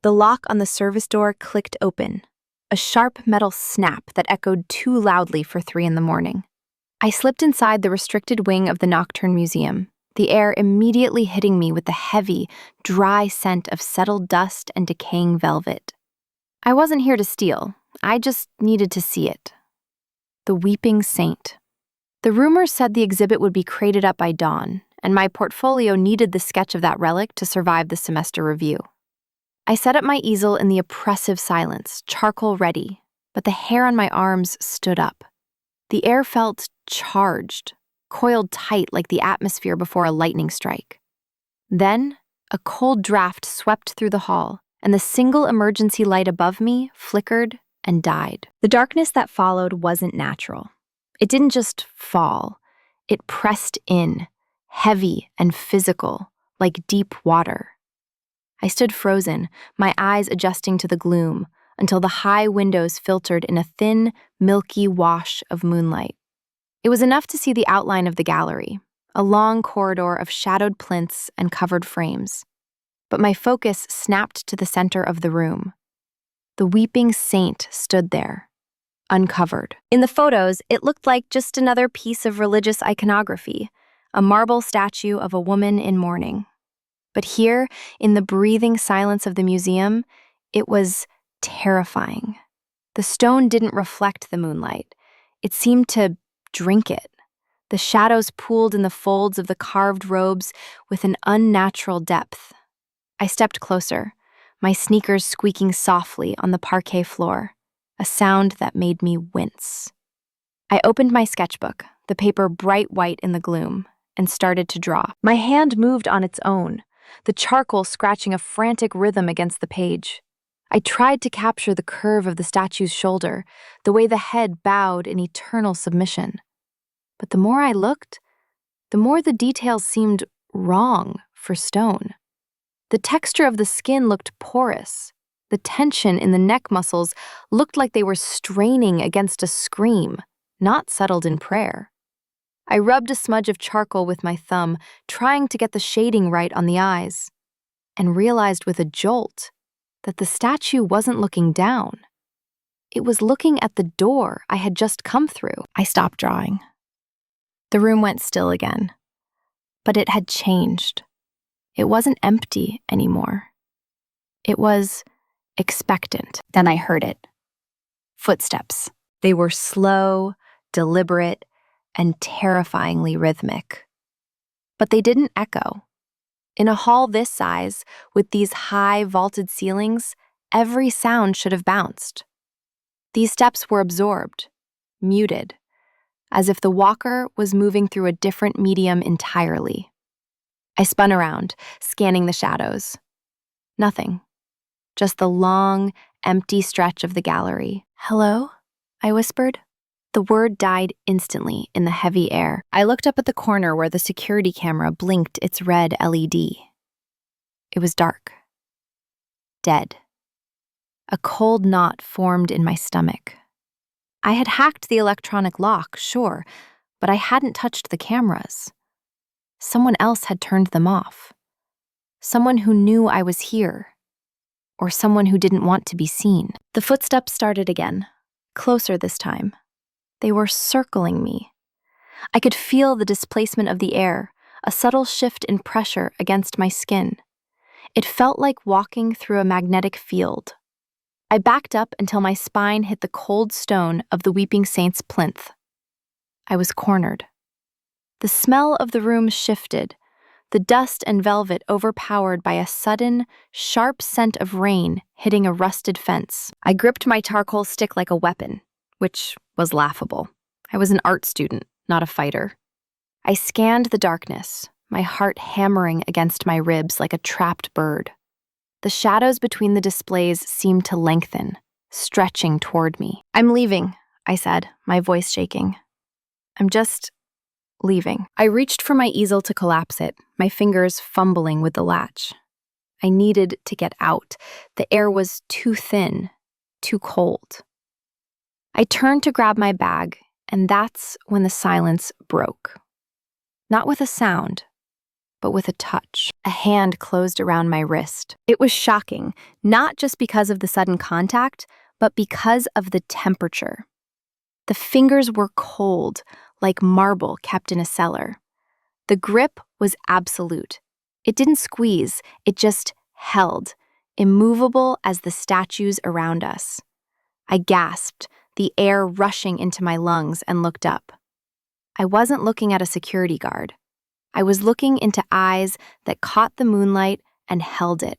The lock on the service door clicked open, a sharp metal snap that echoed too loudly for 3 in the morning. I slipped inside the restricted wing of the Nocturne Museum, the air immediately hitting me with the heavy, dry scent of settled dust and decaying velvet. I wasn't here to steal, I just needed to see it. The Weeping Saint. The rumors said the exhibit would be crated up by dawn, and my portfolio needed the sketch of that relic to survive the semester review. I set up my easel in the oppressive silence, charcoal ready, but the hair on my arms stood up. The air felt charged, coiled tight like the atmosphere before a lightning strike. Then, a cold draft swept through the hall, and the single emergency light above me flickered and died. The darkness that followed wasn't natural. It didn't just fall. It pressed in, heavy and physical, like deep water. I stood frozen, my eyes adjusting to the gloom, until the high windows filtered in a thin, milky wash of moonlight. It was enough to see the outline of the gallery, a long corridor of shadowed plinths and covered frames. But my focus snapped to the center of the room. The Weeping Saint stood there, uncovered. In the photos, it looked like just another piece of religious iconography, a marble statue of a woman in mourning. But here, in the breathing silence of the museum, it was terrifying. The stone didn't reflect the moonlight. It seemed to drink it. The shadows pooled in the folds of the carved robes with an unnatural depth. I stepped closer, my sneakers squeaking softly on the parquet floor, a sound that made me wince. I opened my sketchbook, the paper bright white in the gloom, and started to draw. My hand moved on its own, the charcoal scratching a frantic rhythm against the page. I tried to capture the curve of the statue's shoulder, the way the head bowed in eternal submission. But the more I looked, the more the details seemed wrong for stone. The texture of the skin looked porous. The tension in the neck muscles looked like they were straining against a scream, not settled in prayer. I rubbed a smudge of charcoal with my thumb, trying to get the shading right on the eyes, and realized with a jolt that the statue wasn't looking down. It was looking at the door I had just come through. I stopped drawing. The room went still again, but it had changed. It wasn't empty anymore. It was expectant. Then I heard it. Footsteps. They were slow, deliberate, and terrifyingly rhythmic. But they didn't echo. In a hall this size, with these high vaulted ceilings, every sound should have bounced. These steps were absorbed, muted, as if the walker was moving through a different medium entirely. I spun around, scanning the shadows. Nothing. Just the long, empty stretch of the gallery. "Hello?" I whispered. The word died instantly in the heavy air. I looked up at the corner where the security camera blinked its red LED. It was dark. Dead. A cold knot formed in my stomach. I had hacked the electronic lock, sure, but I hadn't touched the cameras. Someone else had turned them off. Someone who knew I was here. Or someone who didn't want to be seen. The footsteps started again, closer this time. They were circling me. I could feel the displacement of the air, a subtle shift in pressure against my skin. It felt like walking through a magnetic field. I backed up until my spine hit the cold stone of the Weeping Saint's plinth. I was cornered. The smell of the room shifted, the dust and velvet overpowered by a sudden, sharp scent of rain hitting a rusted fence. I gripped my charcoal stick like a weapon, which was laughable. I was an art student, not a fighter. I scanned the darkness, my heart hammering against my ribs like a trapped bird. The shadows between the displays seemed to lengthen, stretching toward me. "I'm leaving," I said, my voice shaking. "I'm just leaving." I reached for my easel to collapse it, my fingers fumbling with the latch. I needed to get out. The air was too thin, too cold. I turned to grab my bag, and that's when the silence broke. Not with a sound, but with a touch. A hand closed around my wrist. It was shocking, not just because of the sudden contact, but because of the temperature. The fingers were cold, like marble kept in a cellar. The grip was absolute. It didn't squeeze, it just held, immovable as the statues around us. I gasped, the air rushing into my lungs, and looked up. I wasn't looking at a security guard. I was looking into eyes that caught the moonlight and held it,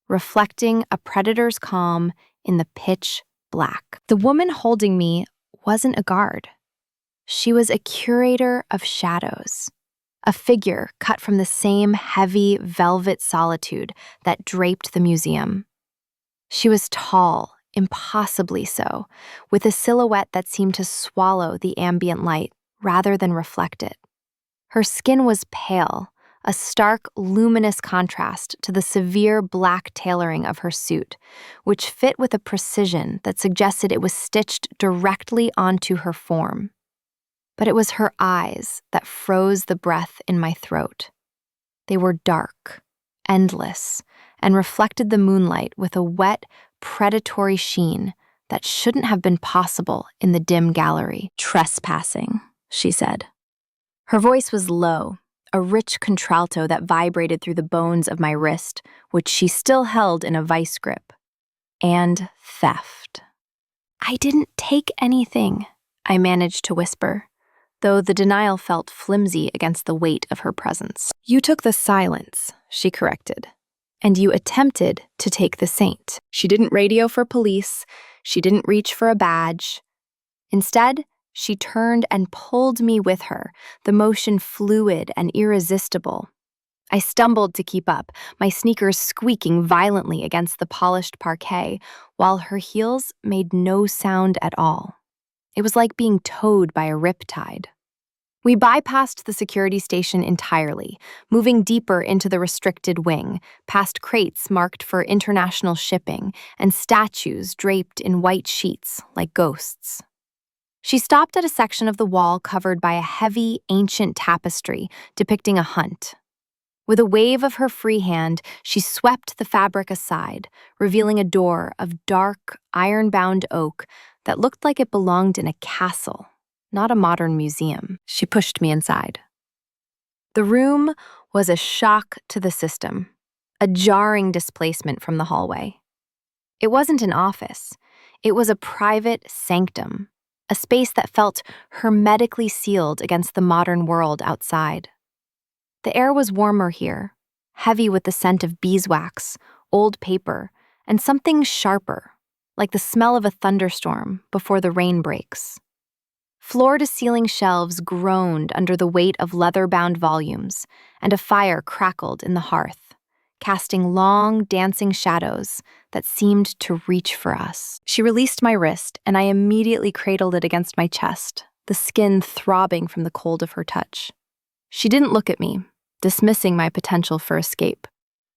reflecting a predator's calm in the pitch black. The woman holding me wasn't a guard. She was a curator of shadows, a figure cut from the same heavy velvet solitude that draped the museum. She was tall, impossibly so, with a silhouette that seemed to swallow the ambient light rather than reflect it. Her skin was pale, a stark, luminous contrast to the severe black tailoring of her suit, which fit with a precision that suggested it was stitched directly onto her form. But it was her eyes that froze the breath in my throat. They were dark, endless, and reflected the moonlight with a wet, predatory sheen that shouldn't have been possible in the dim gallery. "Trespassing," she said. Her voice was low, a rich contralto that vibrated through the bones of my wrist, which she still held in a vice grip. "And theft." "I didn't take anything," I managed to whisper, though the denial felt flimsy against the weight of her presence. "You took the silence," she corrected, "and you attempted to take the saint." She didn't radio for police, she didn't reach for a badge. Instead, she turned and pulled me with her, the motion fluid and irresistible. I stumbled to keep up, my sneakers squeaking violently against the polished parquet, while her heels made no sound at all. It was like being towed by a riptide. We bypassed the security station entirely, moving deeper into the restricted wing, past crates marked for international shipping and statues draped in white sheets like ghosts. She stopped at a section of the wall covered by a heavy, ancient tapestry depicting a hunt. With a wave of her free hand, she swept the fabric aside, revealing a door of dark, iron-bound oak that looked like it belonged in a castle, not a modern museum. She pushed me inside. The room was a shock to the system, a jarring displacement from the hallway. It wasn't an office. It was a private sanctum, a space that felt hermetically sealed against the modern world outside. The air was warmer here, heavy with the scent of beeswax, old paper, and something sharper, like the smell of a thunderstorm before the rain breaks. Floor-to-ceiling shelves groaned under the weight of leather-bound volumes, and a fire crackled in the hearth, casting long, dancing shadows that seemed to reach for us. She released my wrist, and I immediately cradled it against my chest, the skin throbbing from the cold of her touch. She didn't look at me, dismissing my potential for escape.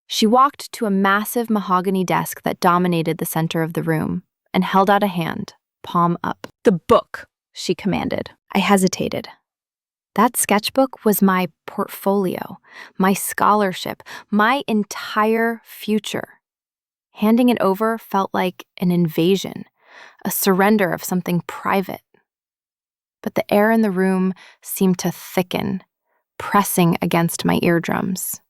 She walked to a massive mahogany desk that dominated the center of the room and held out a hand, palm up. "The book," she commanded. I hesitated. That sketchbook was my portfolio, my scholarship, my entire future. Handing it over felt like an invasion, a surrender of something private. But the air in the room seemed to thicken, pressing against my eardrums.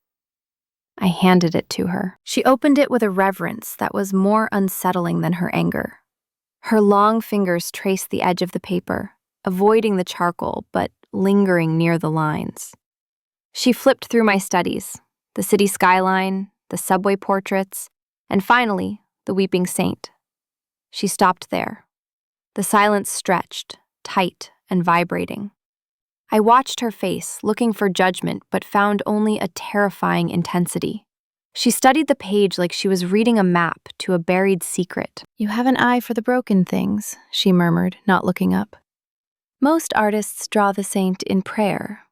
I handed it to her. She opened it with a reverence that was more unsettling than her anger. Her long fingers traced the edge of the paper, avoiding the charcoal but lingering near the lines. She flipped through my studies, the city skyline, the subway portraits, and finally, the weeping saint. She stopped there. The silence stretched, tight and vibrating. I watched her face, looking for judgment, but found only a terrifying intensity. She studied the page like she was reading a map to a buried secret. "You have an eye for the broken things," she murmured, not looking up. "Most artists draw the saint in prayer.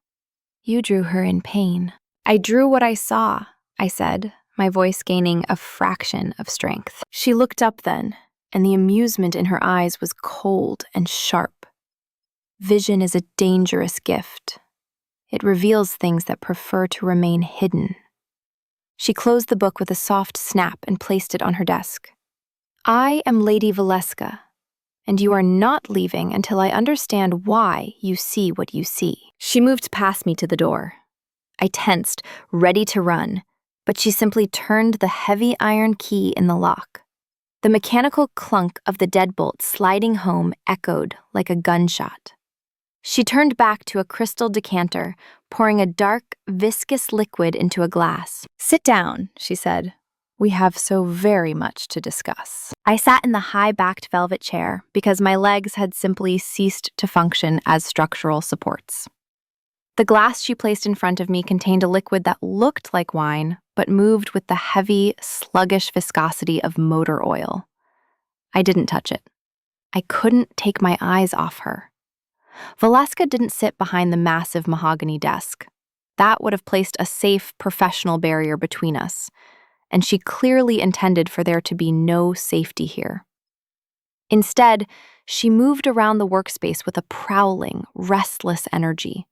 You drew her in pain." "I drew what I saw," I said, my voice gaining a fraction of strength. She looked up then, and the amusement in her eyes was cold and sharp. "Vision is a dangerous gift. It reveals things that prefer to remain hidden. She closed the book with a soft snap and placed it on her desk. I am Lady Valeska, and you are not leaving until I understand why you see what you see. She moved past me to the door. I tensed, ready to run, but she simply turned the heavy iron key in the lock. The mechanical clunk of the deadbolt sliding home echoed like a gunshot. She turned back to a crystal decanter, pouring a dark, viscous liquid into a glass. "Sit down," she said. "We have so very much to discuss." I sat in the high-backed velvet chair because my legs had simply ceased to function as structural supports. The glass she placed in front of me contained a liquid that looked like wine, but moved with the heavy, sluggish viscosity of motor oil. I didn't touch it. I couldn't take my eyes off her. Valeska didn't sit behind the massive mahogany desk. That would have placed a safe, professional barrier between us, and she clearly intended for there to be no safety here. Instead, she moved around the workspace with a prowling, restless energy,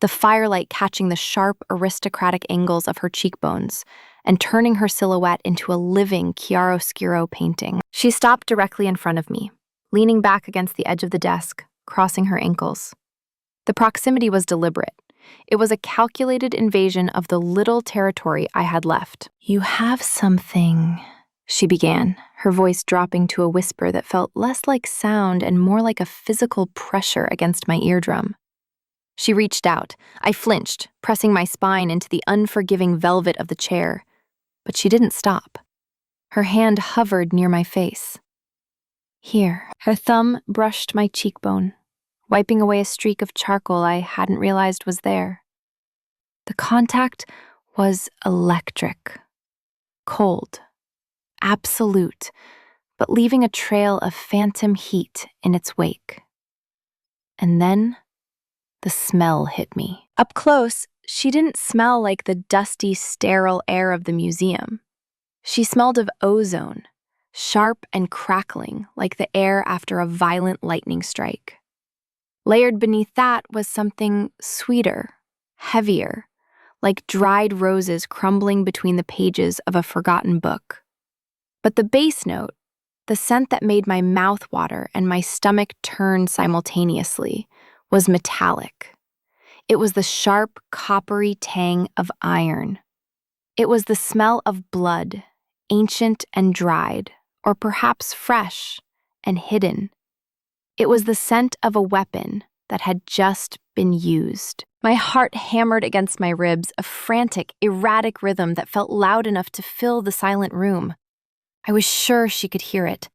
the firelight catching the sharp, aristocratic angles of her cheekbones and turning her silhouette into a living chiaroscuro painting. She stopped directly in front of me, leaning back against the edge of the desk, crossing her ankles. The proximity was deliberate. It was a calculated invasion of the little territory I had left. "You have something," she began, her voice dropping to a whisper that felt less like sound and more like a physical pressure against my eardrum. She reached out. I flinched, pressing my spine into the unforgiving velvet of the chair. But she didn't stop. Her hand hovered near my face. "Here." Her thumb brushed my cheekbone, wiping away a streak of charcoal I hadn't realized was there. The contact was electric. Cold. Absolute, but leaving a trail of phantom heat in its wake. And then the smell hit me. Up close, she didn't smell like the dusty, sterile air of the museum. She smelled of ozone, sharp and crackling like the air after a violent lightning strike. Layered beneath that was something sweeter, heavier, like dried roses crumbling between the pages of a forgotten book. But the base note, the scent that made my mouth water and my stomach turn simultaneously, was metallic. It was the sharp, coppery tang of iron. It was the smell of blood, ancient and dried, or perhaps fresh and hidden. It was the scent of a weapon that had just been used. My heart hammered against my ribs, a frantic, erratic rhythm that felt loud enough to fill the silent room. I was sure she could hear it.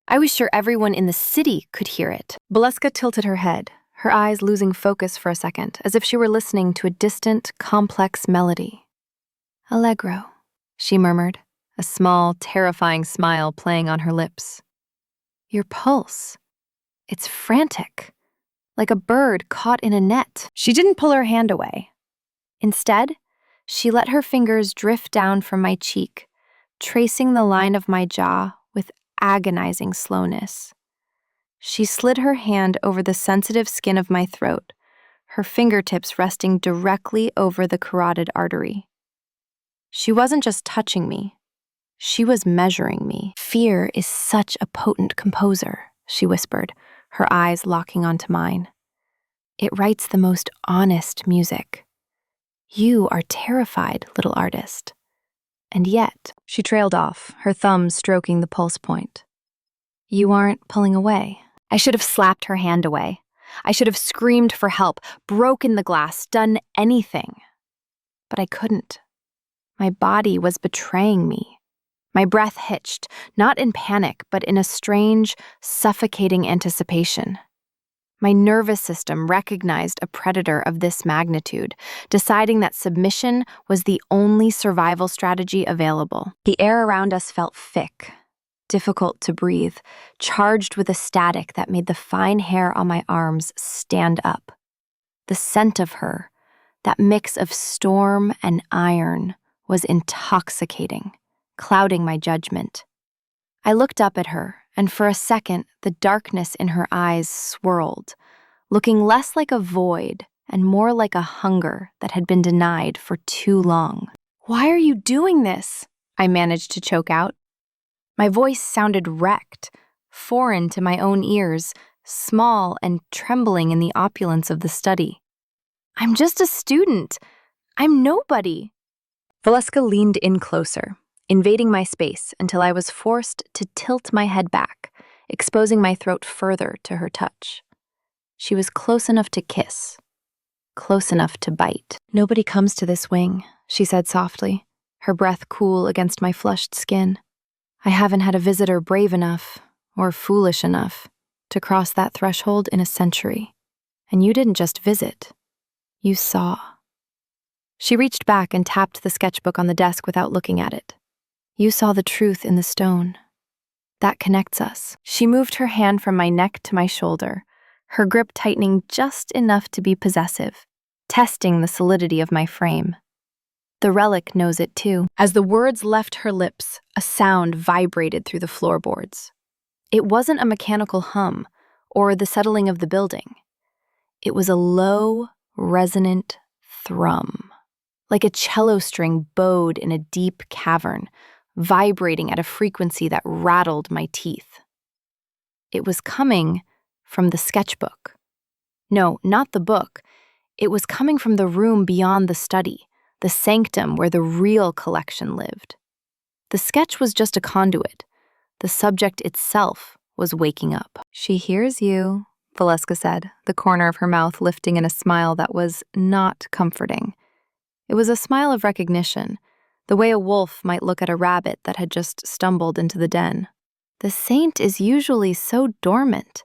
I was sure everyone in the city could hear it. Valeska tilted her head, her eyes losing focus for a second, as if she were listening to a distant, complex melody. "Allegro," she murmured, a small, terrifying smile playing on her lips. "Your pulse. It's frantic, like a bird caught in a net." She didn't pull her hand away. Instead, she let her fingers drift down from my cheek, tracing the line of my jaw with agonizing slowness. She slid her hand over the sensitive skin of my throat, her fingertips resting directly over the carotid artery. She wasn't just touching me. She was measuring me. "Fear is such a potent composer," she whispered, her eyes locking onto mine. "It writes the most honest music. You are terrified, little artist. And yet," she trailed off, her thumb stroking the pulse point, "you aren't pulling away." I should have slapped her hand away. I should have screamed for help, broken the glass, done anything. But I couldn't. My body was betraying me. My breath hitched, not in panic, but in a strange, suffocating anticipation. My nervous system recognized a predator of this magnitude, deciding that submission was the only survival strategy available. The air around us felt thick, difficult to breathe, charged with a static that made the fine hair on my arms stand up. The scent of her, that mix of storm and iron, was intoxicating, clouding my judgment. I looked up at her, and for a second, the darkness in her eyes swirled, looking less like a void and more like a hunger that had been denied for too long. "Why are you doing this?" I managed to choke out. My voice sounded wrecked, foreign to my own ears, small and trembling in the opulence of the study. "I'm just a student. I'm nobody." Valeska leaned in closer, invading my space until I was forced to tilt my head back, exposing my throat further to her touch. She was close enough to kiss, close enough to bite. "Nobody comes to this wing," she said softly, her breath cool against my flushed skin. "I haven't had a visitor brave enough, or foolish enough, to cross that threshold in a century. And you didn't just visit. You saw." She reached back and tapped the sketchbook on the desk without looking at it. "You saw the truth in the stone. That connects us." She moved her hand from my neck to my shoulder, her grip tightening just enough to be possessive, testing the solidity of my frame. "The relic knows it too." As the words left her lips, a sound vibrated through the floorboards. It wasn't a mechanical hum or the settling of the building. It was a low, resonant thrum, like a cello string bowed in a deep cavern, vibrating at a frequency that rattled my teeth. It was coming from the sketchbook. No, not the book. It was coming from the room beyond the study, the sanctum where the real collection lived. The sketch was just a conduit. The subject itself was waking up. "She hears you," Valeska said, the corner of her mouth lifting in a smile that was not comforting. It was a smile of recognition, the way a wolf might look at a rabbit that had just stumbled into the den. "The saint is usually so dormant,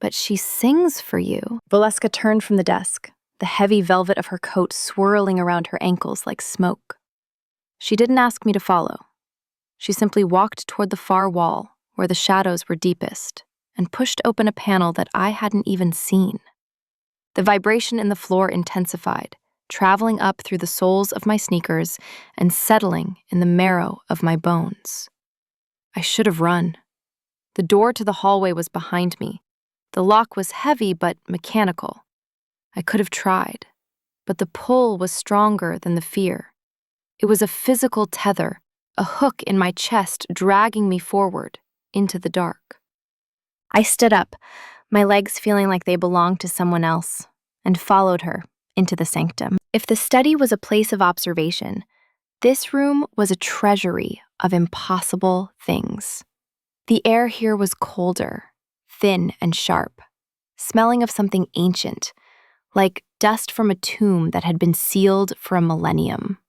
but she sings for you." Valeska turned from the desk, the heavy velvet of her coat swirling around her ankles like smoke. She didn't ask me to follow. She simply walked toward the far wall, where the shadows were deepest, and pushed open a panel that I hadn't even seen. The vibration in the floor intensified, traveling up through the soles of my sneakers and settling in the marrow of my bones. I should have run. The door to the hallway was behind me. The lock was heavy but mechanical. I could have tried, but the pull was stronger than the fear. It was a physical tether, a hook in my chest dragging me forward into the dark. I stood up, my legs feeling like they belonged to someone else, and followed her into the sanctum. If the study was a place of observation, this room was a treasury of impossible things. The air here was colder, thin and sharp, smelling of something ancient, like dust from a tomb that had been sealed for a millennium.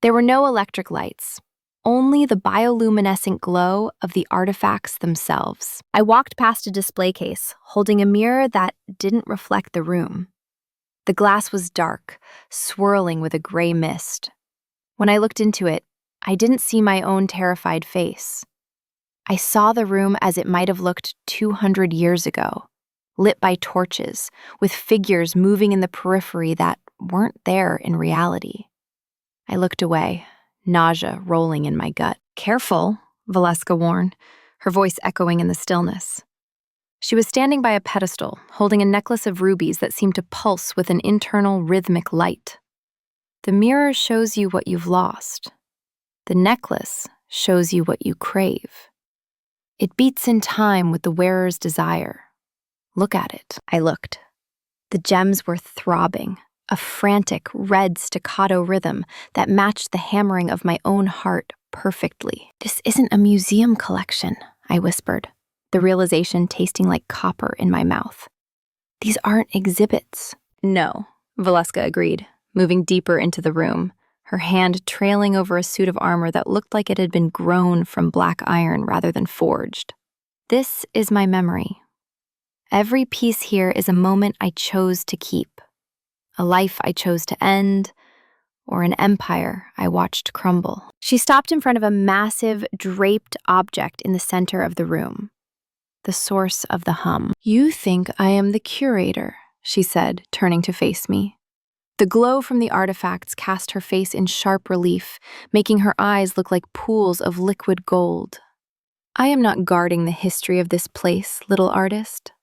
There were no electric lights, only the bioluminescent glow of the artifacts themselves. I walked past a display case, holding a mirror that didn't reflect the room. The glass was dark, swirling with a gray mist. When I looked into it, I didn't see my own terrified face. I saw the room as it might have looked 200 years ago, lit by torches, with figures moving in the periphery that weren't there in reality. I looked away, nausea rolling in my gut. "Careful," Valeska warned, her voice echoing in the stillness. She was standing by a pedestal, holding a necklace of rubies that seemed to pulse with an internal rhythmic light. "The mirror shows you what you've lost. The necklace shows you what you crave. It beats in time with the wearer's desire. Look at it." I looked. The gems were throbbing, a frantic, red staccato rhythm that matched the hammering of my own heart perfectly. "This isn't a museum collection," I whispered, the realization tasting like copper in my mouth. "These aren't exhibits." "No," Valeska agreed, moving deeper into the room, her hand trailing over a suit of armor that looked like it had been grown from black iron rather than forged. "This is my memory. Every piece here is a moment I chose to keep, a life I chose to end, or an empire I watched crumble." She stopped in front of a massive, draped object in the center of the room, the source of the hum. "You think I am the curator," she said, turning to face me. The glow from the artifacts cast her face in sharp relief, making her eyes look like pools of liquid gold. "I am not guarding the history of this place, little artist.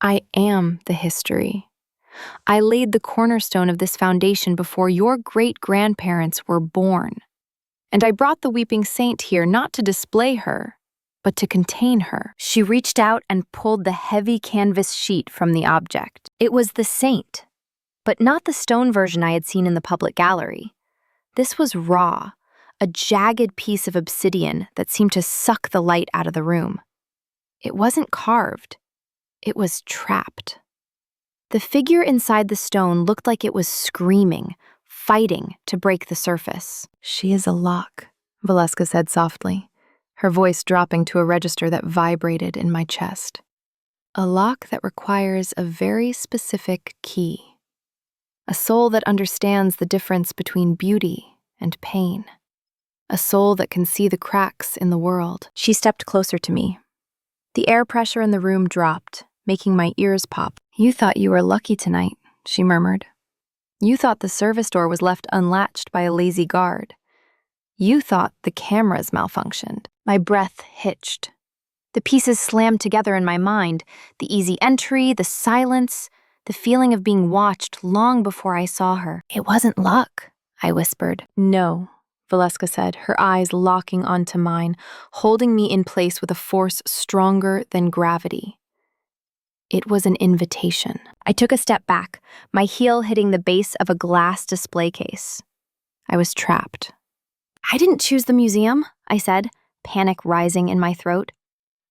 I am the history. I laid the cornerstone of this foundation before your great-grandparents were born. And I brought the weeping saint here not to display her, but to contain her." She reached out and pulled the heavy canvas sheet from the object. It was the saint, but not the stone version I had seen in the public gallery. This was raw, a jagged piece of obsidian that seemed to suck the light out of the room. It wasn't carved. It was trapped. The figure inside the stone looked like it was screaming, fighting to break the surface. "She is a lock," Valeska said softly, her voice dropping to a register that vibrated in my chest. "A lock that requires a very specific key. A soul that understands the difference between beauty and pain. A soul that can see the cracks in the world." She stepped closer to me. The air pressure in the room dropped, making my ears pop. "You thought you were lucky tonight," she murmured. "You thought the service door was left unlatched by a lazy guard. You thought the cameras malfunctioned." My breath hitched. The pieces slammed together in my mind, the easy entry, the silence, the feeling of being watched long before I saw her. "It wasn't luck," I whispered. "No," Valeska said, her eyes locking onto mine, holding me in place with a force stronger than gravity. It was an invitation. I took a step back, my heel hitting the base of a glass display case. I was trapped. "I didn't choose the museum," I said, panic rising in my throat.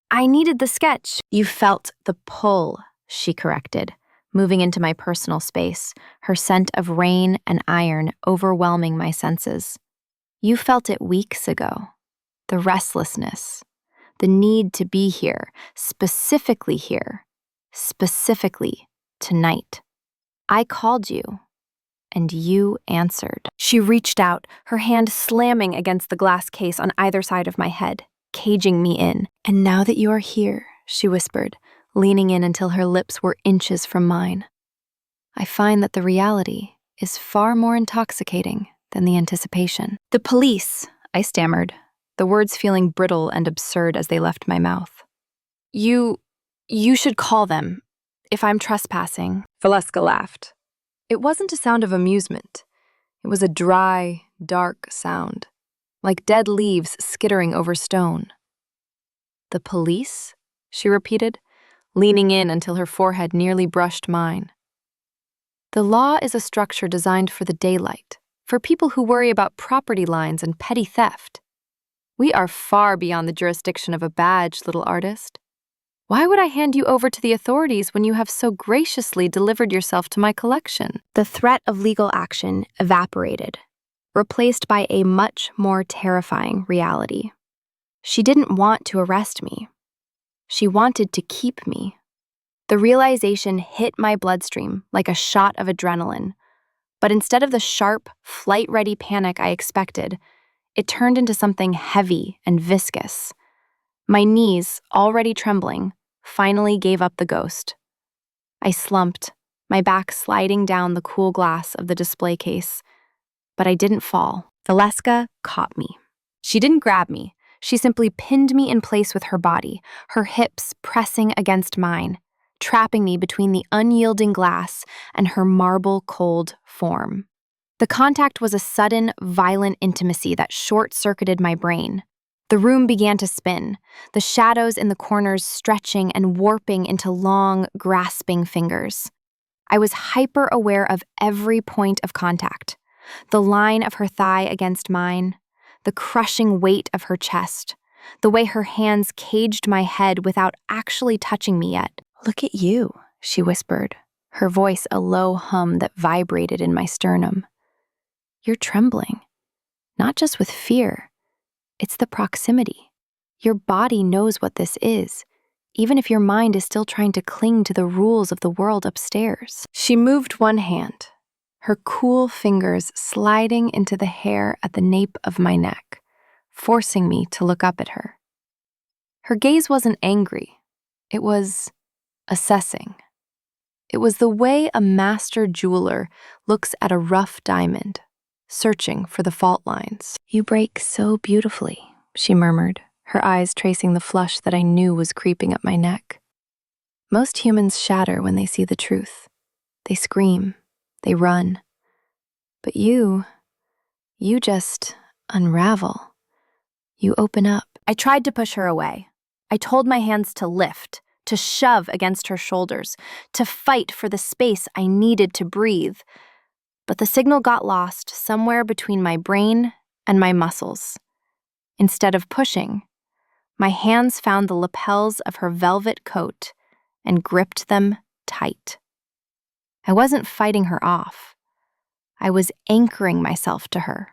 "I needed the sketch." "You felt the pull," she corrected, moving into my personal space, her scent of rain and iron overwhelming my senses. "You felt it weeks ago. The restlessness, the need to be here, specifically tonight. I called you, and you answered." She reached out, her hand slamming against the glass case on either side of my head, caging me in. "And now that you are here," she whispered, leaning in until her lips were inches from mine, "I find that the reality is far more intoxicating than the anticipation." "The police," I stammered, the words feeling brittle and absurd as they left my mouth. You should call them, if I'm trespassing." Valeska laughed. It wasn't a sound of amusement. It was a dry, dark sound, like dead leaves skittering over stone. "The police?" she repeated, leaning in until her forehead nearly brushed mine. "The law is a structure designed for the daylight, for people who worry about property lines and petty theft. We are far beyond the jurisdiction of a badge, little artist. Why would I hand you over to the authorities when you have so graciously delivered yourself to my collection?" The threat of legal action evaporated, replaced by a much more terrifying reality. She didn't want to arrest me. She wanted to keep me. The realization hit my bloodstream like a shot of adrenaline, but instead of the sharp, flight-ready panic I expected, it turned into something heavy and viscous. My knees, already trembling, finally gave up the ghost. I slumped, my back sliding down the cool glass of the display case, but I didn't fall. Valeska caught me. She didn't grab me. She simply pinned me in place with her body, her hips pressing against mine, trapping me between the unyielding glass and her marble-cold form. The contact was a sudden, violent intimacy that short-circuited my brain. The room began to spin, the shadows in the corners stretching and warping into long, grasping fingers. I was hyper-aware of every point of contact. The line of her thigh against mine, the crushing weight of her chest, the way her hands caged my head without actually touching me yet. "Look at you," she whispered, her voice a low hum that vibrated in my sternum. "You're trembling, not just with fear. It's the proximity. Your body knows what this is, even if your mind is still trying to cling to the rules of the world upstairs." She moved one hand, her cool fingers sliding into the hair at the nape of my neck, forcing me to look up at her. Her gaze wasn't angry. It was assessing. It was the way a master jeweler looks at a rough diamond, searching for the fault lines. "You break so beautifully," she murmured, her eyes tracing the flush that I knew was creeping up my neck. "Most humans shatter when they see the truth. They scream, they run. But you just unravel. You open up. I tried to push her away. I told my hands to lift, to shove against her shoulders, to fight for the space I needed to breathe. But the signal got lost somewhere between my brain and my muscles. Instead of pushing, my hands found the lapels of her velvet coat and gripped them tight. I wasn't fighting her off. I was anchoring myself to her.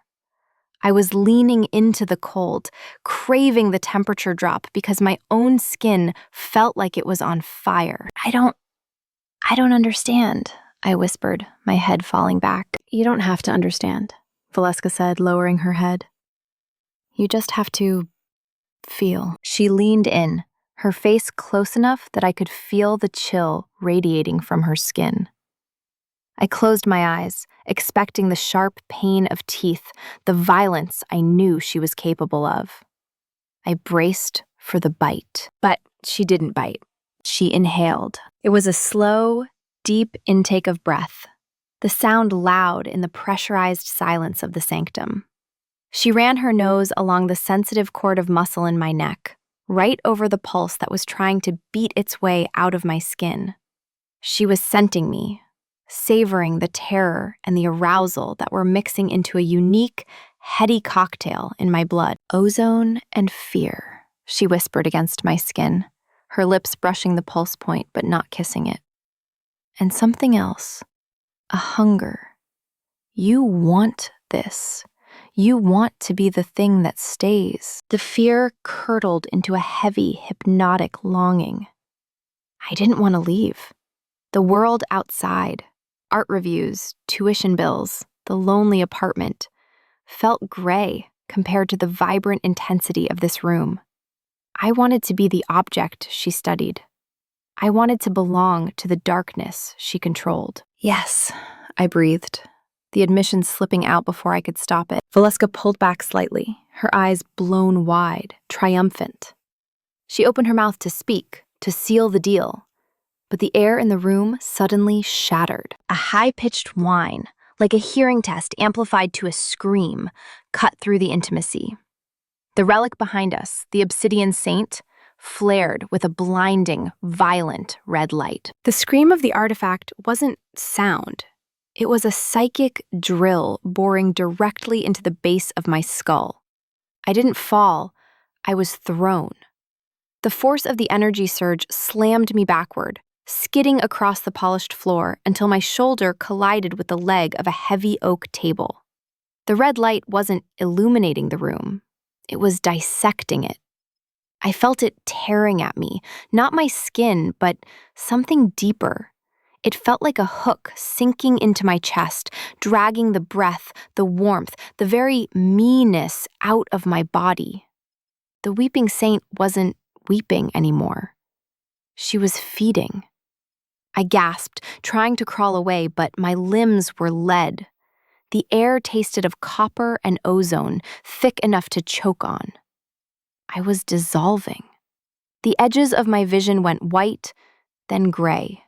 I was leaning into the cold, craving the temperature drop because my own skin felt like it was on fire. I don't understand, I whispered, my head falling back. You don't have to understand, Valeska said, lowering her head. You just have to feel. She leaned in, her face close enough that I could feel the chill radiating from her skin. I closed my eyes, expecting the sharp pain of teeth, the violence I knew she was capable of. I braced for the bite, but she didn't bite. She inhaled. It was a slow, deep intake of breath, the sound loud in the pressurized silence of the sanctum. She ran her nose along the sensitive cord of muscle in my neck, right over the pulse that was trying to beat its way out of my skin. She was scenting me, savoring the terror and the arousal that were mixing into a unique, heady cocktail in my blood. Ozone and fear, she whispered against my skin, her lips brushing the pulse point but not kissing it. And something else, a hunger. You want this. You want to be the thing that stays. The fear curdled into a heavy, hypnotic longing. I didn't want to leave. The world outside, art reviews, tuition bills, the lonely apartment, felt gray compared to the vibrant intensity of this room. I wanted to be the object she studied. I wanted to belong to the darkness she controlled. Yes, I breathed, the admission slipping out before I could stop it. Valeska pulled back slightly, her eyes blown wide, triumphant. She opened her mouth to speak, to seal the deal, but the air in the room suddenly shattered. A high-pitched whine, like a hearing test amplified to a scream, cut through the intimacy. The relic behind us, the obsidian saint, flared with a blinding, violent red light. The scream of the artifact wasn't sound. It was a psychic drill boring directly into the base of my skull. I didn't fall, I was thrown. The force of the energy surge slammed me backward, skidding across the polished floor until my shoulder collided with the leg of a heavy oak table. The red light wasn't illuminating the room. It was dissecting it. I felt it tearing at me, not my skin, but something deeper. It felt like a hook sinking into my chest, dragging the breath, the warmth, the very meanness out of my body. The weeping saint wasn't weeping anymore. She was feeding. I gasped, trying to crawl away, but my limbs were lead. The air tasted of copper and ozone, thick enough to choke on. I was dissolving. The edges of my vision went white, then gray.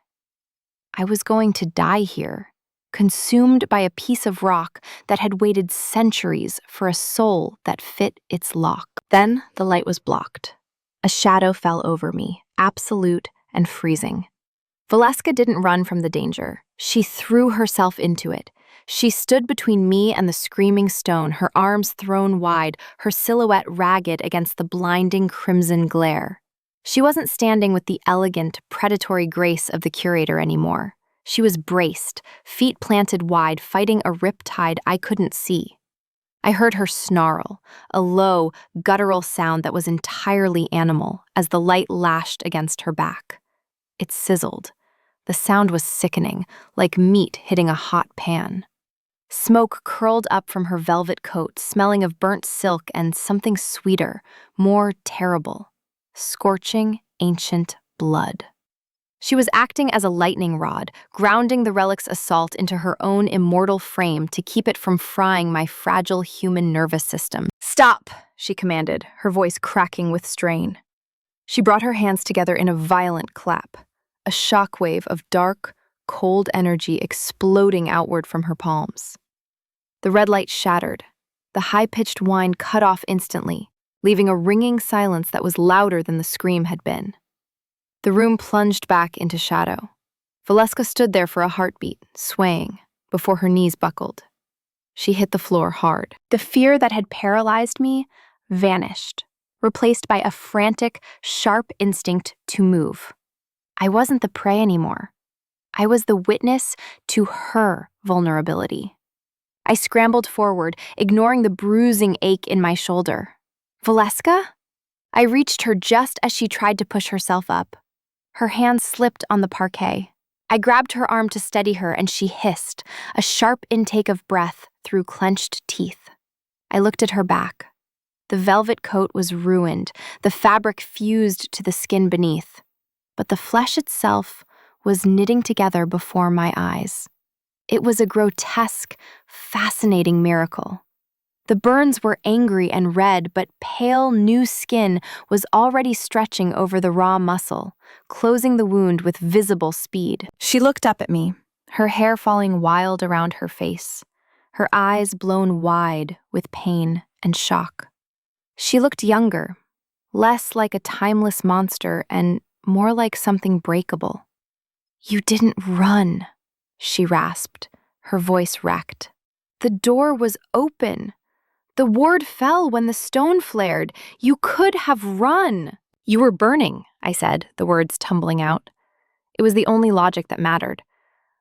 I was going to die here, consumed by a piece of rock that had waited centuries for a soul that fit its lock. Then the light was blocked. A shadow fell over me, absolute and freezing. Valeska didn't run from the danger. She threw herself into it. She stood between me and the screaming stone, her arms thrown wide, her silhouette ragged against the blinding crimson glare. She wasn't standing with the elegant, predatory grace of the curator anymore. She was braced, feet planted wide, fighting a riptide I couldn't see. I heard her snarl, a low, guttural sound that was entirely animal, as the light lashed against her back. It sizzled. The sound was sickening, like meat hitting a hot pan. Smoke curled up from her velvet coat, smelling of burnt silk and something sweeter, more terrible. Scorching, ancient blood. She was acting as a lightning rod, grounding the relic's assault into her own immortal frame to keep it from frying my fragile human nervous system. "Stop," she commanded, her voice cracking with strain. She brought her hands together in a violent clap, a shockwave of dark, cold energy exploding outward from her palms. The red light shattered. The high-pitched whine cut off instantly, leaving a ringing silence that was louder than the scream had been. The room plunged back into shadow. Valeska stood there for a heartbeat, swaying, before her knees buckled. She hit the floor hard. The fear that had paralyzed me vanished, replaced by a frantic, sharp instinct to move. I wasn't the prey anymore. I was the witness to her vulnerability. I scrambled forward, ignoring the bruising ache in my shoulder. Valeska? I reached her just as she tried to push herself up. Her hand slipped on the parquet. I grabbed her arm to steady her, and she hissed, a sharp intake of breath through clenched teeth. I looked at her back. The velvet coat was ruined, the fabric fused to the skin beneath, but the flesh itself was knitting together before my eyes. It was a grotesque, fascinating miracle. The burns were angry and red, but pale, new skin was already stretching over the raw muscle, closing the wound with visible speed. She looked up at me, her hair falling wild around her face, her eyes blown wide with pain and shock. She looked younger, less like a timeless monster and more like something breakable. "You didn't run," she rasped, her voice wrecked. "The door was open. The ward fell when the stone flared. You could have run." "You were burning," I said, the words tumbling out. It was the only logic that mattered.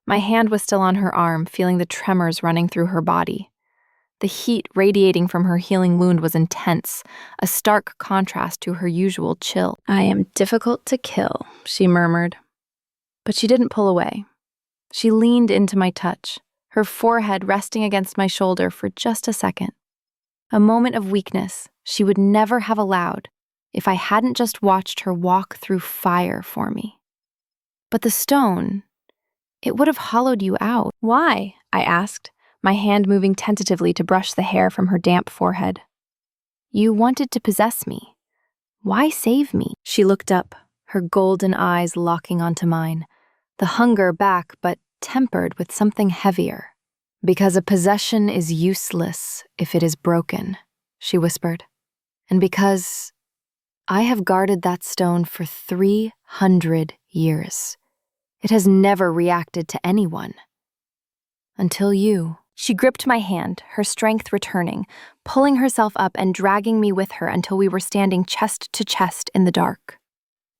My hand was still on her arm, feeling the tremors running through her body. The heat radiating from her healing wound was intense, a stark contrast to her usual chill. "I am difficult to kill," she murmured. But she didn't pull away. She leaned into my touch, her forehead resting against my shoulder for just a second. A moment of weakness she would never have allowed if I hadn't just watched her walk through fire for me. "But the stone, it would have hollowed you out." "Why?" I asked, my hand moving tentatively to brush the hair from her damp forehead. "You wanted to possess me. Why save me?" She looked up, her golden eyes locking onto mine, the hunger back but tempered with something heavier. "Because a possession is useless if it is broken," she whispered. "And because I have guarded that stone for 300 years. It has never reacted to anyone. Until you." She gripped my hand, her strength returning, pulling herself up and dragging me with her until we were standing chest to chest in the dark.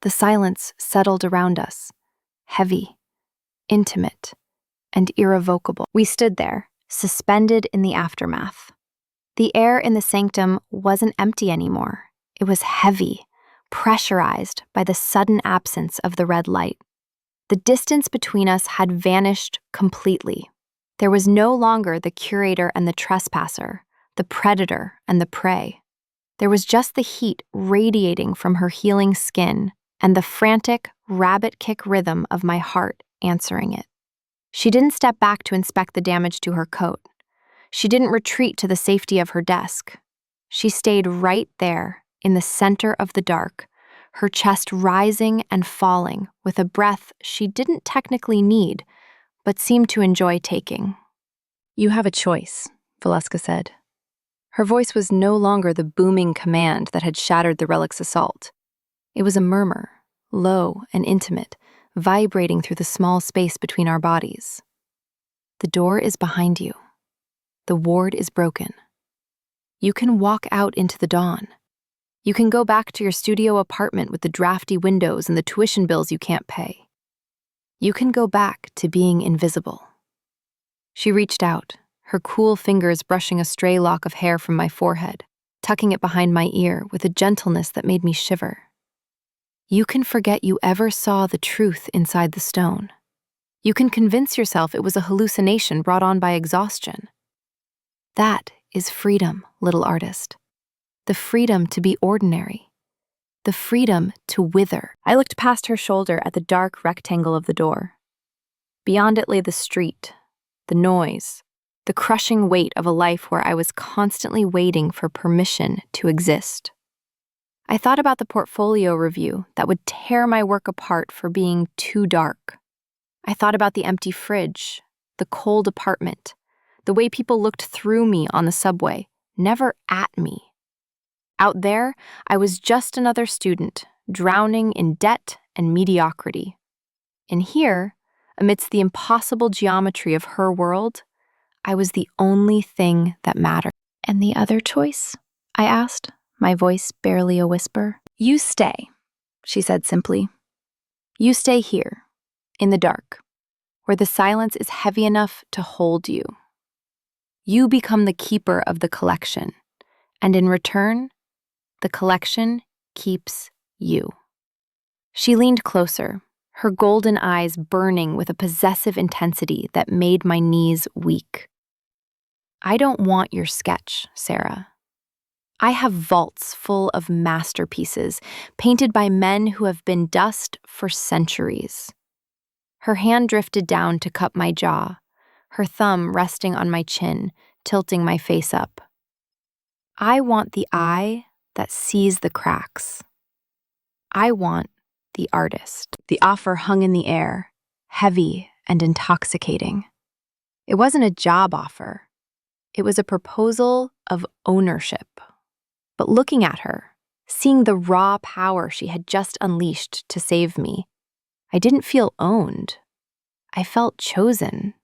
The silence settled around us, heavy, intimate, and irrevocable. We stood there, suspended in the aftermath. The air in the sanctum wasn't empty anymore. It was heavy, pressurized by the sudden absence of the red light. The distance between us had vanished completely. There was no longer the curator and the trespasser, the predator and the prey. There was just the heat radiating from her healing skin and the frantic, rabbit-kick rhythm of my heart answering it. She didn't step back to inspect the damage to her coat. She didn't retreat to the safety of her desk. She stayed right there, in the center of the dark, her chest rising and falling with a breath she didn't technically need, but seemed to enjoy taking. "You have a choice," Valeska said. Her voice was no longer the booming command that had shattered the Relic's assault. It was a murmur, low and intimate, vibrating through the small space between our bodies. "The door is behind you. The ward is broken. You can walk out into the dawn. You can go back to your studio apartment with the drafty windows and the tuition bills you can't pay. You can go back to being invisible." She reached out, her cool fingers brushing a stray lock of hair from my forehead, tucking it behind my ear with a gentleness that made me shiver. "You can forget you ever saw the truth inside the stone. You can convince yourself it was a hallucination brought on by exhaustion. That is freedom, little artist. The freedom to be ordinary. The freedom to wither." I looked past her shoulder at the dark rectangle of the door. Beyond it lay the street, the noise, the crushing weight of a life where I was constantly waiting for permission to exist. I thought about the portfolio review that would tear my work apart for being too dark. I thought about the empty fridge, the cold apartment, the way people looked through me on the subway, never at me. Out there, I was just another student, drowning in debt and mediocrity. In here, amidst the impossible geometry of her world, I was the only thing that mattered. "And the other choice?" I asked, my voice barely a whisper. "You stay," she said simply. "You stay here, in the dark, where the silence is heavy enough to hold you. You become the keeper of the collection, and in return, the collection keeps you." She leaned closer, her golden eyes burning with a possessive intensity that made my knees weak. "I don't want your sketch, Sarah. I have vaults full of masterpieces, painted by men who have been dust for centuries." Her hand drifted down to cup my jaw, her thumb resting on my chin, tilting my face up. "I want the eye that sees the cracks. I want the artist." The offer hung in the air, heavy and intoxicating. It wasn't a job offer. It was a proposal of ownership. But looking at her, seeing the raw power she had just unleashed to save me, I didn't feel owned. I felt chosen.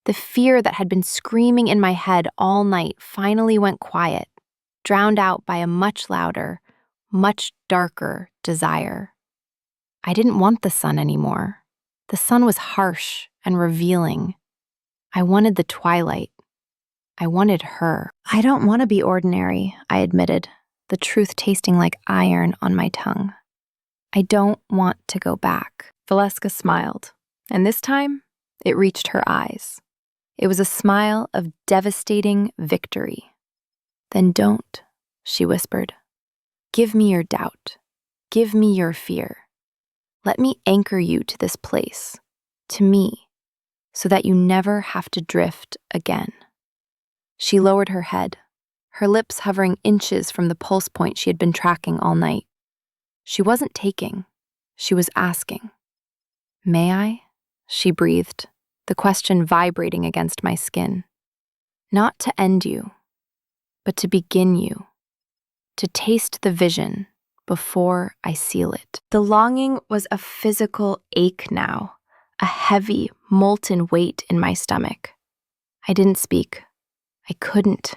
The fear that had been screaming in my head all night finally went quiet, drowned out by a much louder, much darker desire. I didn't want the sun anymore. The sun was harsh and revealing. I wanted the twilight. I wanted her. "I don't want to be ordinary," I admitted, the truth tasting like iron on my tongue. "I don't want to go back." Valeska smiled, and this time, it reached her eyes. It was a smile of devastating victory. "Then don't," she whispered. "Give me your doubt. Give me your fear. Let me anchor you to this place, to me, so that you never have to drift again." She lowered her head, her lips hovering inches from the pulse point she had been tracking all night. She wasn't taking, she was asking. "May I?" she breathed, the question vibrating against my skin. "Not to end you, but to begin you, to taste the vision before I seal it." The longing was a physical ache now, a heavy, molten weight in my stomach. I didn't speak. I couldn't.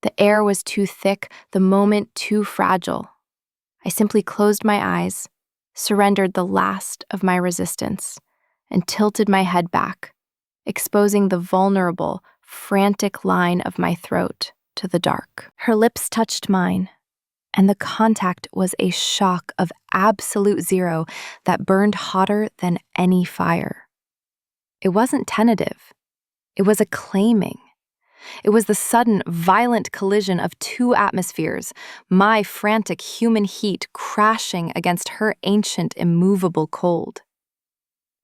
The air was too thick, the moment too fragile. I simply closed my eyes, surrendered the last of my resistance, and tilted my head back, exposing the vulnerable, frantic line of my throat to the dark. Her lips touched mine, and the contact was a shock of absolute zero that burned hotter than any fire. It wasn't tentative. It was a claiming. It was the sudden, violent collision of two atmospheres, my frantic human heat crashing against her ancient, immovable cold.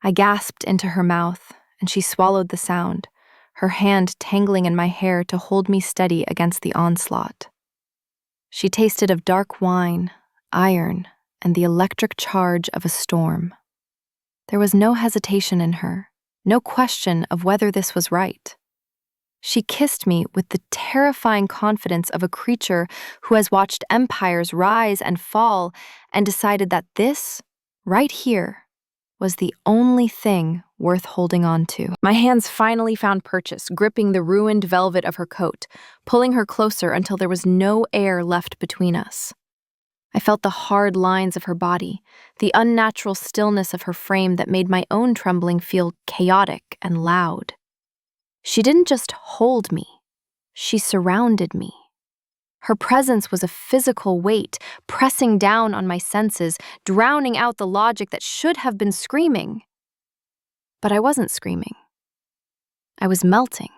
I gasped into her mouth, and she swallowed the sound, her hand tangling in my hair to hold me steady against the onslaught. She tasted of dark wine, iron, and the electric charge of a storm. There was no hesitation in her, no question of whether this was right. She kissed me with the terrifying confidence of a creature who has watched empires rise and fall and decided that this, right here, was the only thing worth holding on to. My hands finally found purchase, gripping the ruined velvet of her coat, pulling her closer until there was no air left between us. I felt the hard lines of her body, the unnatural stillness of her frame that made my own trembling feel chaotic and loud. She didn't just hold me, she surrounded me. Her presence was a physical weight, pressing down on my senses, drowning out the logic that should have been screaming. But I wasn't screaming. I was melting.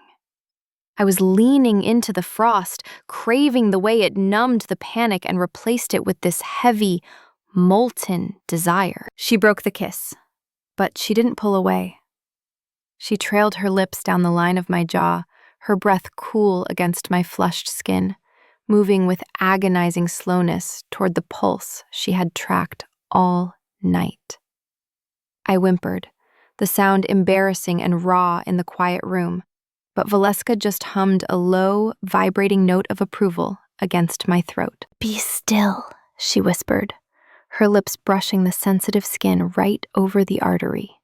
I was leaning into the frost, craving the way it numbed the panic and replaced it with this heavy, molten desire. She broke the kiss, but she didn't pull away. She trailed her lips down the line of my jaw, her breath cool against my flushed skin, moving with agonizing slowness toward the pulse she had tracked all night. I whimpered, the sound embarrassing and raw in the quiet room, but Valeska just hummed a low, vibrating note of approval against my throat. "Be still," she whispered, her lips brushing the sensitive skin right over the artery.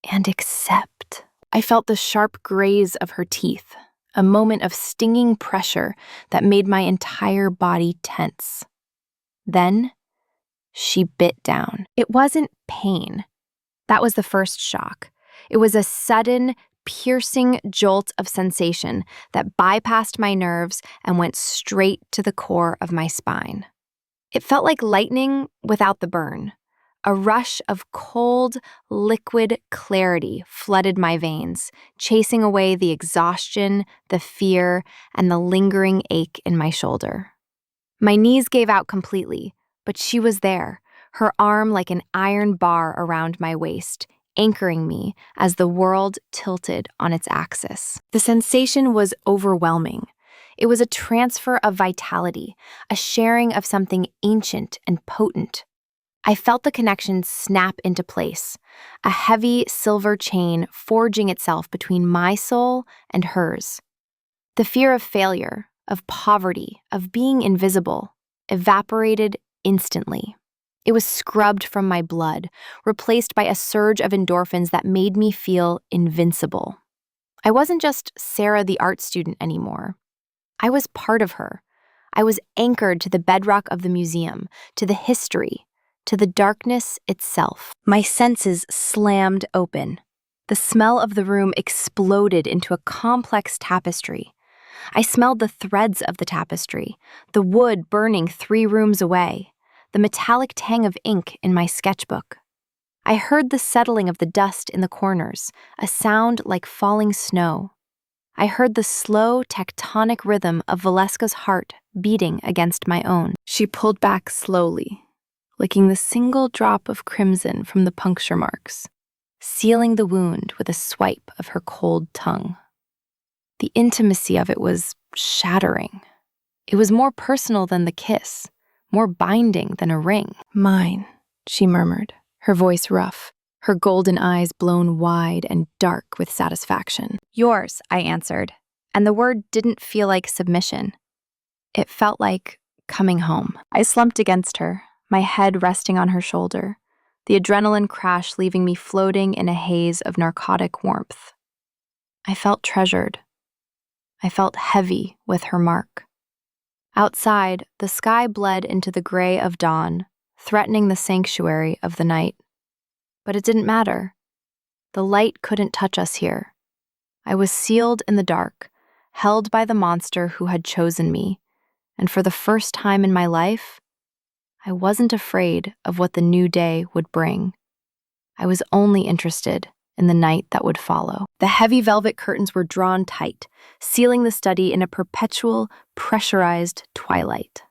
"And accept." I felt the sharp graze of her teeth, a moment of stinging pressure that made my entire body tense. Then, she bit down. It wasn't pain. That was the first shock. It was a sudden, piercing jolt of sensation that bypassed my nerves and went straight to the core of my spine. It felt like lightning without the burn. A rush of cold, liquid clarity flooded my veins, chasing away the exhaustion, the fear, and the lingering ache in my shoulder. My knees gave out completely, but she was there, her arm like an iron bar around my waist, anchoring me as the world tilted on its axis. The sensation was overwhelming. It was a transfer of vitality, a sharing of something ancient and potent. I felt the connection snap into place, a heavy silver chain forging itself between my soul and hers. The fear of failure, of poverty, of being invisible, evaporated instantly. It was scrubbed from my blood, replaced by a surge of endorphins that made me feel invincible. I wasn't just Sarah the art student anymore. I was part of her. I was anchored to the bedrock of the museum, to the history, to the darkness itself. My senses slammed open. The smell of the room exploded into a complex tapestry. I smelled the threads of the tapestry, the wood burning 3 rooms away, the metallic tang of ink in my sketchbook. I heard the settling of the dust in the corners, a sound like falling snow. I heard the slow, tectonic rhythm of Valeska's heart beating against my own. She pulled back slowly, licking the single drop of crimson from the puncture marks, sealing the wound with a swipe of her cold tongue. The intimacy of it was shattering. It was more personal than the kiss, more binding than a ring. "Mine," she murmured, her voice rough, her golden eyes blown wide and dark with satisfaction. "Yours," I answered, and the word didn't feel like submission. It felt like coming home. I slumped against her, my head resting on her shoulder, the adrenaline crash leaving me floating in a haze of narcotic warmth. I felt treasured. I felt heavy with her mark. Outside, the sky bled into the gray of dawn, threatening the sanctuary of the night. But it didn't matter. The light couldn't touch us here. I was sealed in the dark, held by the monster who had chosen me, and for the first time in my life, I wasn't afraid of what the new day would bring. I was only interested in the night that would follow. The heavy velvet curtains were drawn tight, sealing the study in a perpetual, pressurized twilight.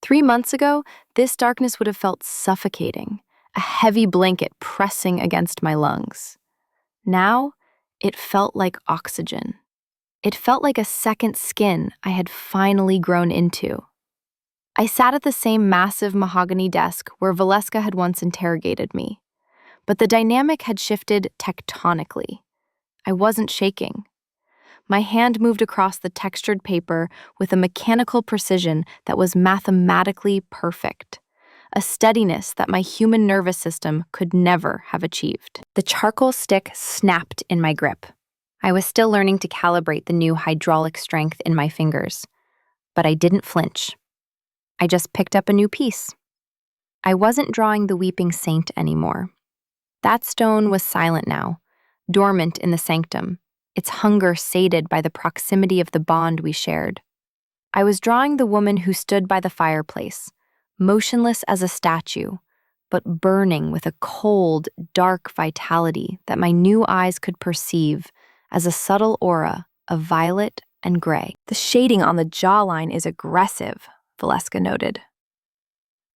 3 months ago, this darkness would have felt suffocating, a heavy blanket pressing against my lungs. Now, it felt like oxygen. It felt like a second skin I had finally grown into. I sat at the same massive mahogany desk where Valeska had once interrogated me, but the dynamic had shifted tectonically. I wasn't shaking. My hand moved across the textured paper with a mechanical precision that was mathematically perfect, a steadiness that my human nervous system could never have achieved. The charcoal stick snapped in my grip. I was still learning to calibrate the new hydraulic strength in my fingers, but I didn't flinch. I just picked up a new piece. I wasn't drawing the weeping saint anymore. That stone was silent now, dormant in the sanctum, its hunger sated by the proximity of the bond we shared. I was drawing the woman who stood by the fireplace, motionless as a statue, but burning with a cold, dark vitality that my new eyes could perceive as a subtle aura of violet and gray. "The shading on the jawline is aggressive," Valeska noted.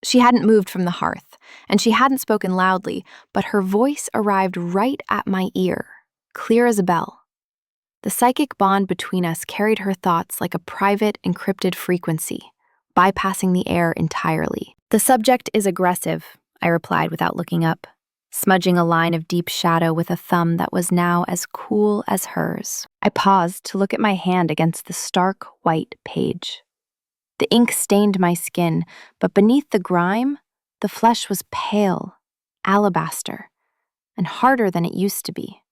She hadn't moved from the hearth, and she hadn't spoken loudly, but her voice arrived right at my ear, clear as a bell. The psychic bond between us carried her thoughts like a private, encrypted frequency, bypassing the air entirely. "The subject is aggressive," I replied without looking up. smudging a line of deep shadow with a thumb that was now as cool as hers. I paused to look at my hand against the stark white page. The ink stained my skin, but beneath the grime, the flesh was pale, alabaster, and harder than it used to be.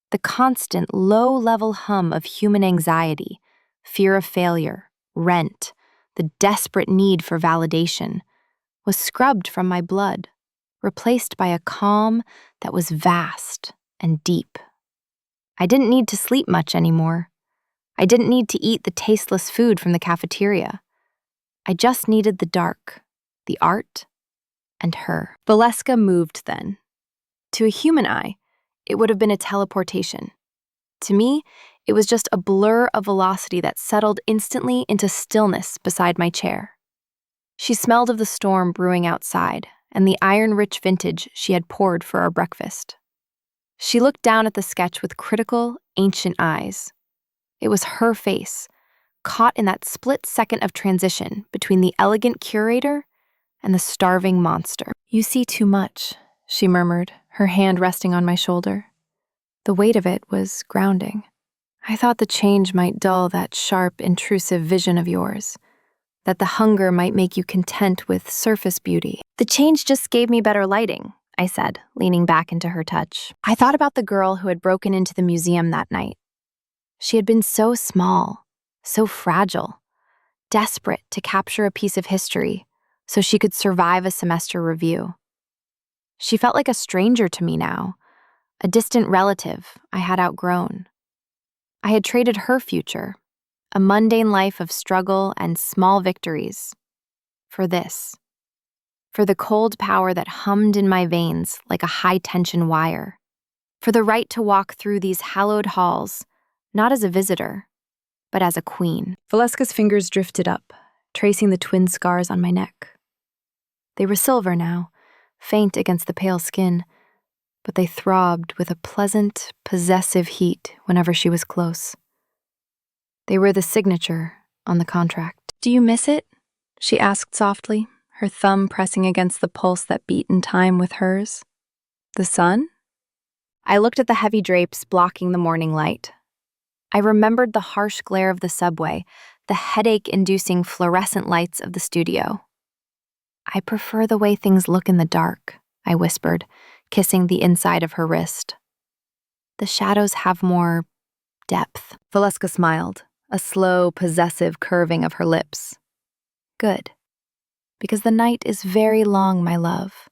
The constant, low-level hum of human anxiety, fear of failure, rent, the desperate need for validation, was scrubbed from my blood, replaced by a calm that was vast and deep. I didn't need to sleep much anymore. I didn't need to eat the tasteless food from the cafeteria. I just needed the dark, the art, and her. Valeska moved then. To a human eye, it would have been a teleportation. To me, it was just a blur of velocity that settled instantly into stillness beside my chair. She smelled of the storm brewing outside and the iron-rich vintage she had poured for our breakfast. She looked down at the sketch with critical, ancient eyes. It was her face, caught in that split second of transition between the elegant curator and the starving monster. "You see too much," she murmured, her hand resting on my shoulder. The weight of it was grounding. "I thought the change might dull that sharp, intrusive vision of yours, that the hunger might make you content with surface beauty." "The change just gave me better lighting," I said, leaning back into her touch. I thought about the girl who had broken into the museum that night. She had been so small, so fragile, desperate to capture a piece of history so she could survive a semester review. She felt like a stranger to me now, a distant relative I had outgrown. I had traded her future, a mundane life of struggle and small victories, for this, for the cold power that hummed in my veins like a high-tension wire, for the right to walk through these hallowed halls, not as a visitor, but as a queen. Valeska's fingers drifted up, tracing the twin scars on my neck. They were silver now, faint against the pale skin, but they throbbed with a pleasant, possessive heat whenever she was close. They were the signature on the contract. "Do you miss it?" she asked softly, her thumb pressing against the pulse that beat in time with hers. "The sun?" I looked at the heavy drapes blocking the morning light. I remembered the harsh glare of the subway, the headache-inducing fluorescent lights of the studio. "I prefer the way things look in the dark," I whispered, kissing the inside of her wrist. "The shadows have more depth." Valeska smiled, a slow, possessive curving of her lips. "Good. Because the night is very long, my love,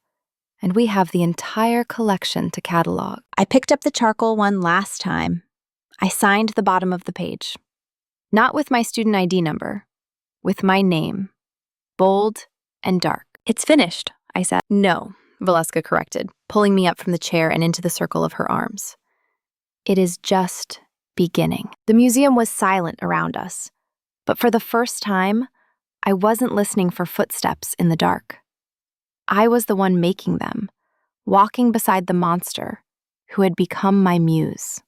and we have the entire collection to catalog." I picked up the charcoal one last time. I signed the bottom of the page. Not with my student ID number, with my name, bold and dark. "It's finished," I said. "No," Valeska corrected, pulling me up from the chair and into the circle of her arms. "It is just beginning." The museum was silent around us, but for the first time, I wasn't listening for footsteps in the dark. I was the one making them, walking beside the monster who had become my muse.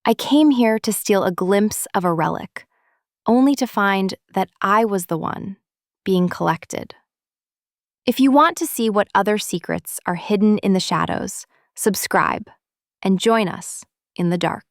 I came here to steal a glimpse of a relic, only to find that I was the one being collected. If you want to see what other secrets are hidden in the shadows, subscribe and join us in the dark.